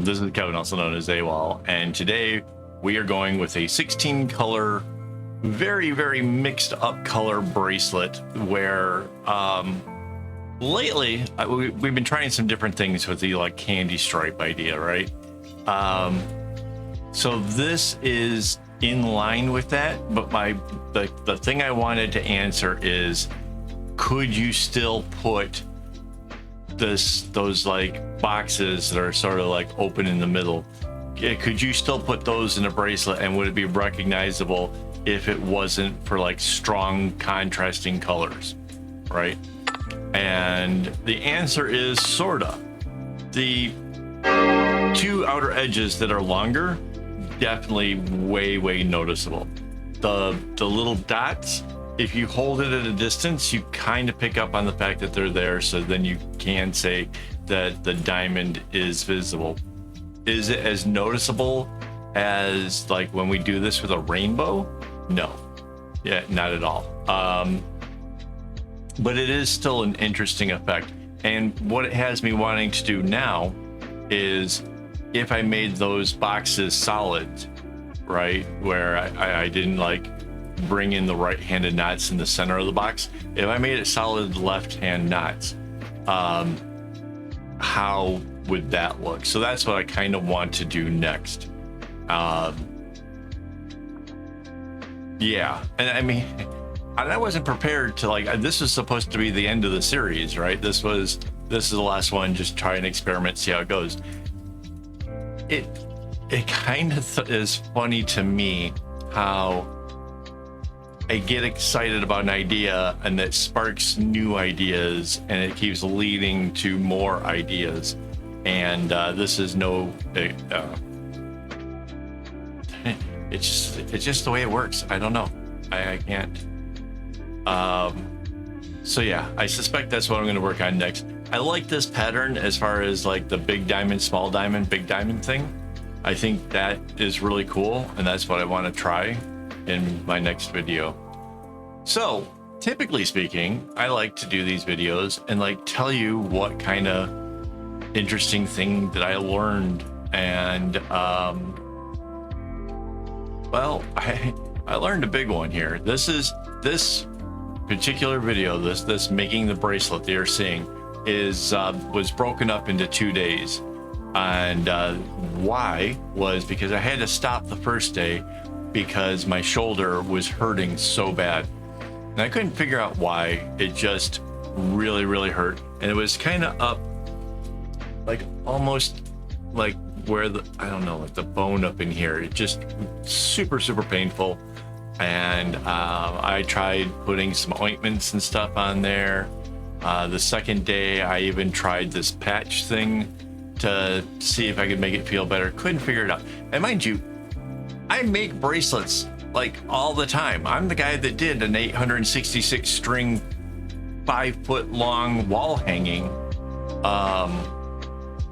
This is Kevin, also known as AKAAWOL, and today we are going with a 16 color, very, very mixed up color bracelet where lately we've been trying some different things with the like candy stripe idea, right? So this is in line with that, but the thing I wanted to answer is, could you still put those like boxes that are sort of like open in the middle? Could you still put those in a bracelet, and would it be recognizable if it wasn't for like strong contrasting colors, right? And the answer is sorta. The two outer edges that are longer, definitely way noticeable. The little dots, if you hold it at a distance, you kind of pick up on the fact that they're there, so then you can say that the diamond is visible. Is it as noticeable as like when we do this with a rainbow? No, yeah, not at all. But it is still an interesting effect. And what it has me wanting to do now is, if I made those boxes solid, right, where I didn't like bring in the right-handed knots in the center of the box, if I made it solid left-hand knots, how would that look? So that's what I kind of want to do next. Yeah, and I mean, I wasn't prepared to like, this was supposed to be the end of the series, right? This is the last one, just try and experiment, see how it goes. It kind of is funny to me how I get excited about an idea and that sparks new ideas, and it keeps leading to more ideas. And this is no, it's just the way it works. I don't know. I can't. So yeah, I suspect that's what I'm going to work on next. I like this pattern as far as like the big diamond, small diamond, big diamond thing. I think that is really cool, and that's what I want to try in my next video. So typically speaking, I like to do these videos and like tell you what kind of interesting thing that I learned. And well, I learned a big one here. This particular video, this making the bracelet that you're seeing, was broken up into 2 days. And why was because I had to stop the first day because my shoulder was hurting so bad, and I couldn't figure out why. It just really hurt, and it was kind of up, like almost like where the, I don't know, like the bone up in here. It just super painful. And I tried putting some ointments and stuff on there. The second day I even tried this patch thing to see if I could make it feel better. Couldn't figure it out. And mind you, I make bracelets like all the time. I'm the guy that did an 866 string 5-foot long wall hanging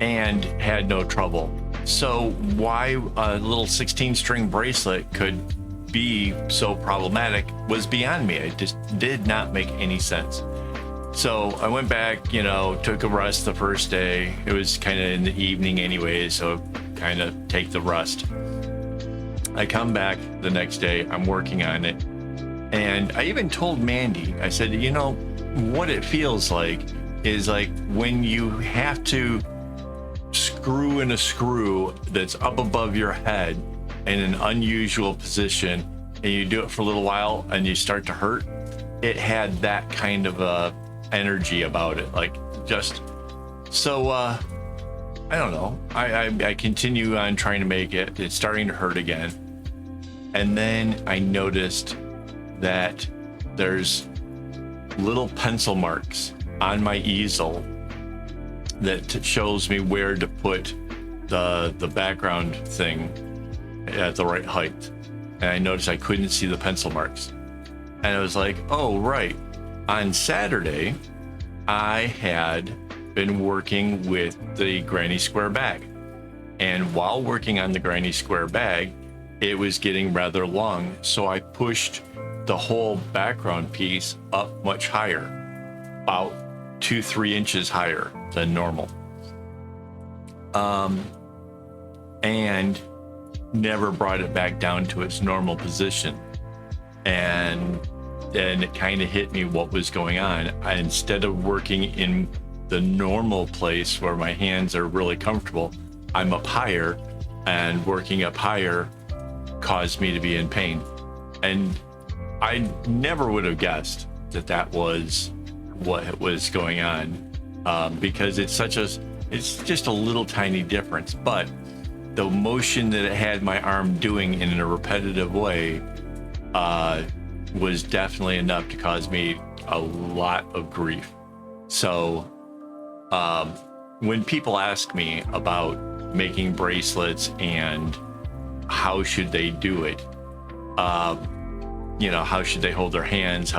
and had no trouble. So why a little 16 string bracelet could be so problematic was beyond me. It just did not make any sense. So I went back, you know, took a rest the first day. It was kind of in the evening anyway, so kind of take the rest. I come back the next day, I'm working on it. And I even told Mandy, I said, you know, what it feels like is like when you have to screw in a screw that's up above your head in an unusual position, and you do it for a little while and you start to hurt. It had that kind of energy about it, like just so I don't know, I continue on trying to make it. It's starting to hurt again, and then I noticed that there's little pencil marks on my easel that shows me where to put the background thing at the right height. And I noticed I couldn't see the pencil marks, and I was like, oh right, on Saturday I had been working with the granny square bag, and while working on the granny square bag, it was getting rather long, so I pushed the whole background piece up much higher, about 2-3 inches higher than normal. and never brought it back down to its normal position. And then it kind of hit me what was going on. Instead of working in the normal place where my hands are really comfortable, I'm up higher, and working up higher caused me to be in pain. And I never would have guessed that that was what was going on, because it's just a little tiny difference, but the motion that it had my arm doing in a repetitive way was definitely enough to cause me a lot of grief. So when people ask me about making bracelets and how should they do it, how should they hold their hands,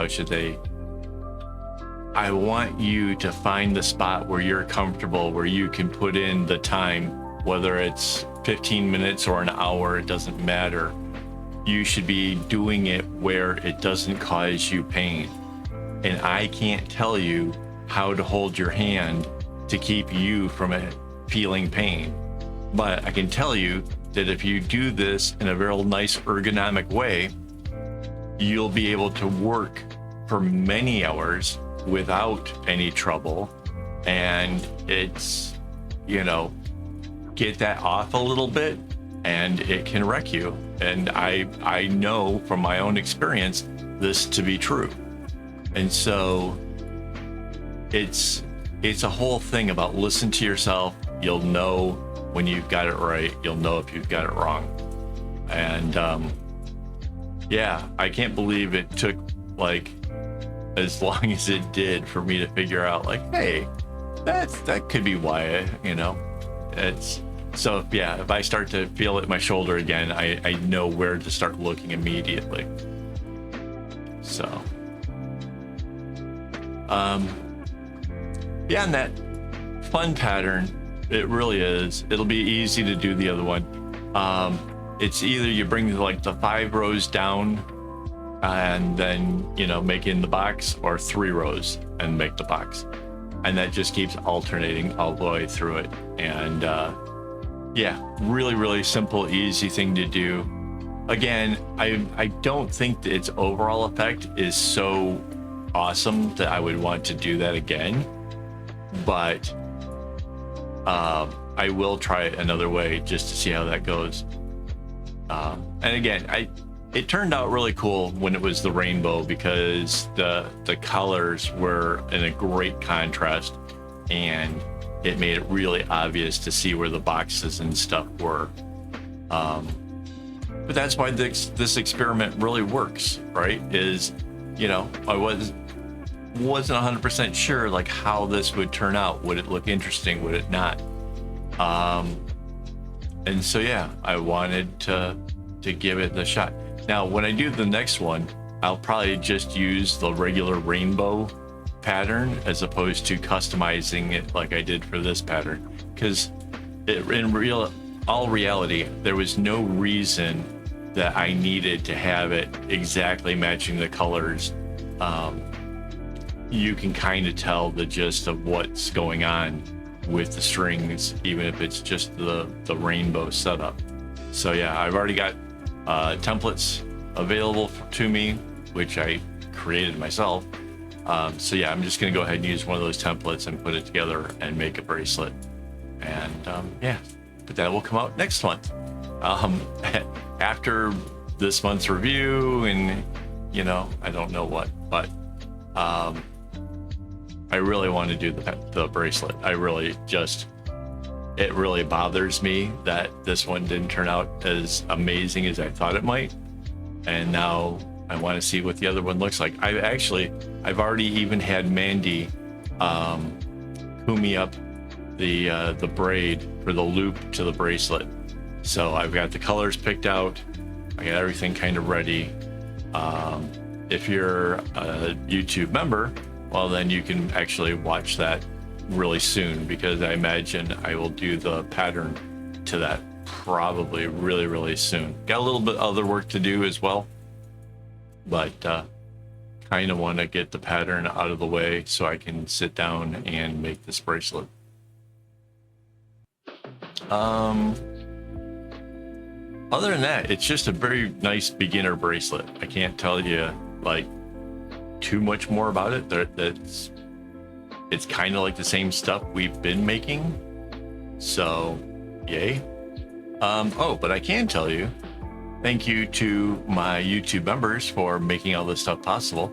I want you to find the spot where you're comfortable, where you can put in the time, whether it's 15 minutes or an hour, it doesn't matter. You should be doing it where it doesn't cause you pain. And I can't tell you how to hold your hand to keep you from feeling pain. But I can tell you that if you do this in a very nice ergonomic way, you'll be able to work for many hours without any trouble. And it's, get that off a little bit and it can wreck you. And I know from my own experience this to be true. And so it's a whole thing about listen to yourself. You'll know when you've got it right. You'll know if you've got it wrong. And I can't believe it took as long as it did for me to figure out hey, that could be why, it's so, if I start to feel it in my shoulder again, I know where to start looking immediately. So, and that fun pattern, it really is. It'll be easy to do the other one. It's either you bring the 5 rows down and then, make it in the box, or 3 rows and make the box. And that just keeps alternating all the way through it. And, really, really simple, easy thing to do. Again, I don't think that its overall effect is so awesome that I would want to do that again, but I will try it another way just to see how that goes. And again, it turned out really cool when it was the rainbow, because the colors were in a great contrast, and it made it really obvious to see where the boxes and stuff were. But that's why this experiment really works, right? I wasn't 100% sure how this would turn out. Would it look interesting? Would it not? And so I wanted to give it the shot. Now, when I do the next one, I'll probably just use the regular rainbow pattern as opposed to customizing it like I did for this pattern, because in all reality, there was no reason that I needed to have it exactly matching the colors. You can kind of tell the gist of what's going on with the strings, even if it's just the rainbow setup. So I've already got templates available to me, which I created myself. I'm just going to go ahead and use one of those templates and put it together and make a bracelet. And but that will come out next month. After this month's review, and I don't know what, but I really want to do the bracelet. It really bothers me that this one didn't turn out as amazing as I thought it might. And now I want to see what the other one looks like. I've already even had Mandy coo me up the braid for the loop to the bracelet. So I've got the colors picked out. I got everything kind of ready. If you're a YouTube member, well, then you can actually watch that really soon, because I imagine I will do the pattern to that probably really, really soon. Got a little bit other work to do as well, but kind of want to get the pattern out of the way so I can sit down and make this bracelet. other than that, it's just a very nice beginner bracelet. I can't tell you like too much more about it. It's kind of like the same stuff we've been making. So, yay. Oh, but I can tell you, thank you to my YouTube members for making all this stuff possible.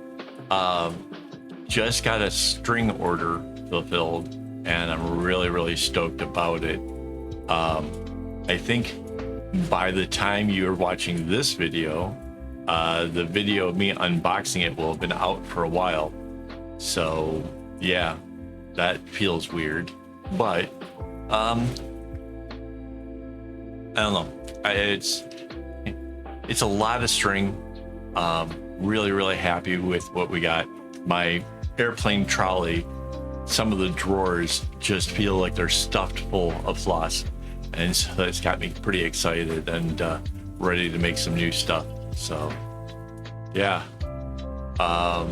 Just got a string order fulfilled, and I'm really, really stoked about it. I think by the time you're watching this video, the video of me unboxing it will have been out for a while. So yeah, that feels weird, but I don't know. It's a lot of string. Really, really happy with what we got. My airplane trolley, some of the drawers just feel like they're stuffed full of floss, and so that's got me pretty excited and ready to make some new stuff. So yeah, I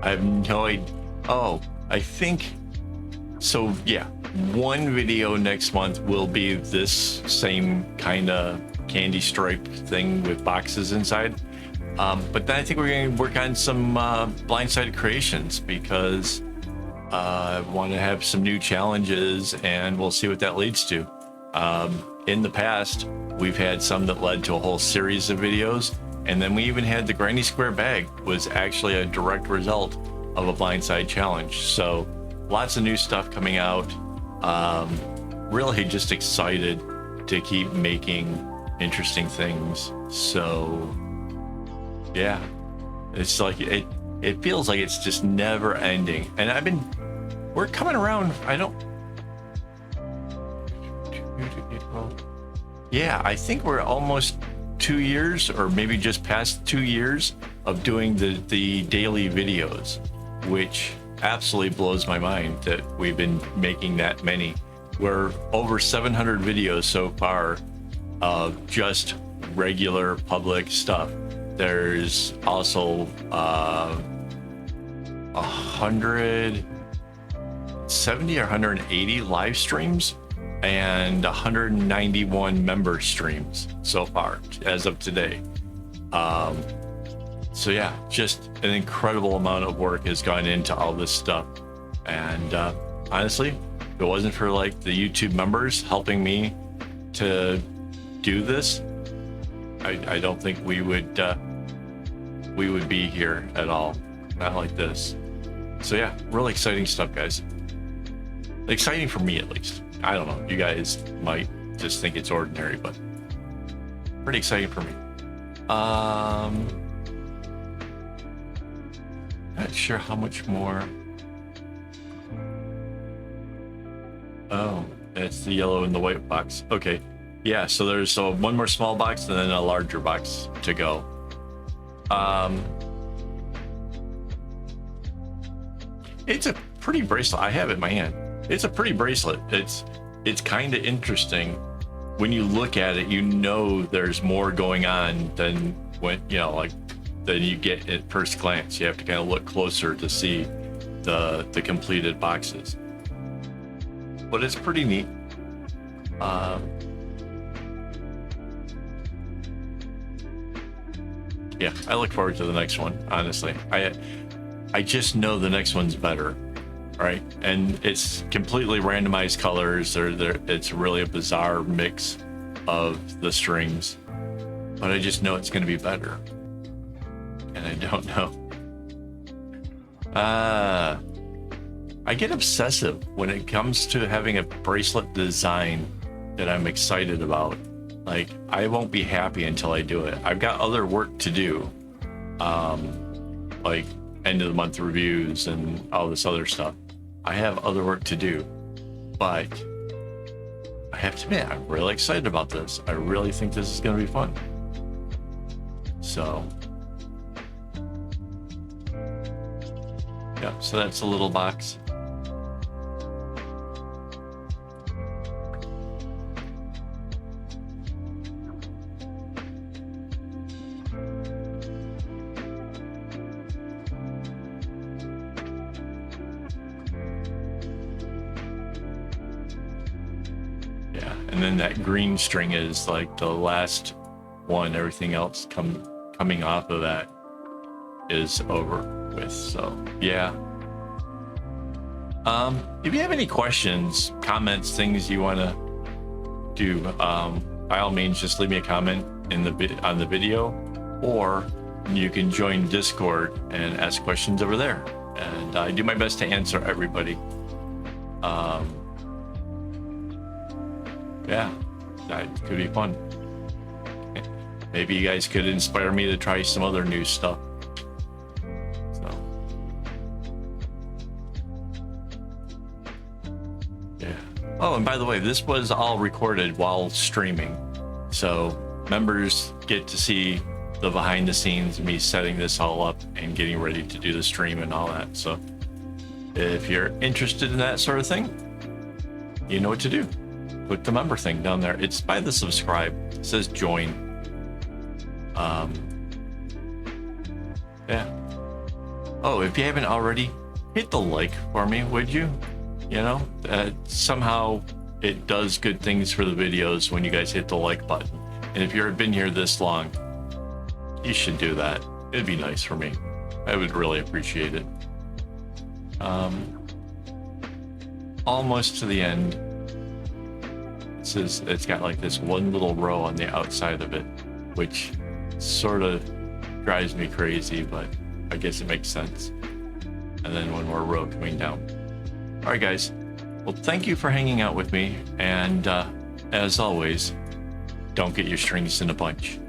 have no idea. Oh, I think so. Yeah, one video next month will be this same kind of candy stripe thing with boxes inside. But then I think we're going to work on some blindsided creations, because I want to have some new challenges, and we'll see what that leads to. In the past, we've had some that led to a whole series of videos, and then we even had the Granny Square bag was actually a direct result of a blindside challenge. So lots of new stuff coming out. Really just excited to keep making interesting things. So yeah, it's like it feels like it's just never ending, and we're coming around. Yeah, I think we're almost 2 years, or maybe just past 2 years of doing the daily videos, which absolutely blows my mind that we've been making that many. We're over 700 videos so far of just regular public stuff. There's also 170 or 180 live streams and 191 member streams so far as of today. So yeah, just an incredible amount of work has gone into all this stuff. And honestly, if it wasn't for like the YouTube members helping me to do this, I don't think we would be here at all. Not like this. So yeah, really exciting stuff, guys. Exciting for me, at least. I don't know, you guys might just think it's ordinary, but pretty exciting for me. Not sure how much more. Oh, that's the yellow and the white box. Okay, yeah, so there's one more small box and then a larger box to go. It's a pretty bracelet. I have it in my hand. It's a pretty bracelet. It's kind of interesting. When you look at it, you know there's more going on than when, than you get at first glance. You have to kind of look closer to see the completed boxes. But it's pretty neat. Yeah, I look forward to the next one, honestly. I just know the next one's better, right? And it's completely randomized colors. It's really a bizarre mix of the strings, but I just know it's going to be better. And I don't know. I get obsessive when it comes to having a bracelet design that I'm excited about. Like, I won't be happy until I do it. I've got other work to do, like end of the month reviews and all this other stuff. I have other work to do, but I have to admit, I'm really excited about this. I really think this is going to be fun. So, yeah, so that's a little box. Yeah, Yeah, and then that green string is like the last one. Everything else coming off of that is over with. So yeah. If you have any questions, comments, things you want to do, by all means, just leave me a comment in on the video, or you can join Discord and ask questions over there. And I do my best to answer everybody. Yeah, that could be fun. Maybe you guys could inspire me to try some other new stuff. So, yeah. Oh, and by the way, this was all recorded while streaming. So members get to see the behind the scenes, me setting this all up and getting ready to do the stream and all that. So if you're interested in that sort of thing, you know what to do. Click the member thing down there. It's by the subscribe. It says join. Yeah. Oh, if you haven't already, hit the like for me, would you? You know, somehow it does good things for the videos when you guys hit the like button. And if you've been here this long, you should do that. It'd be nice for me. I would really appreciate it. Almost to the end. It's got like this one little row on the outside of it, which sort of drives me crazy, but I guess it makes sense. And then one more row coming down. All right, guys. Well, thank you for hanging out with me. And as always, don't get your strings in a bunch.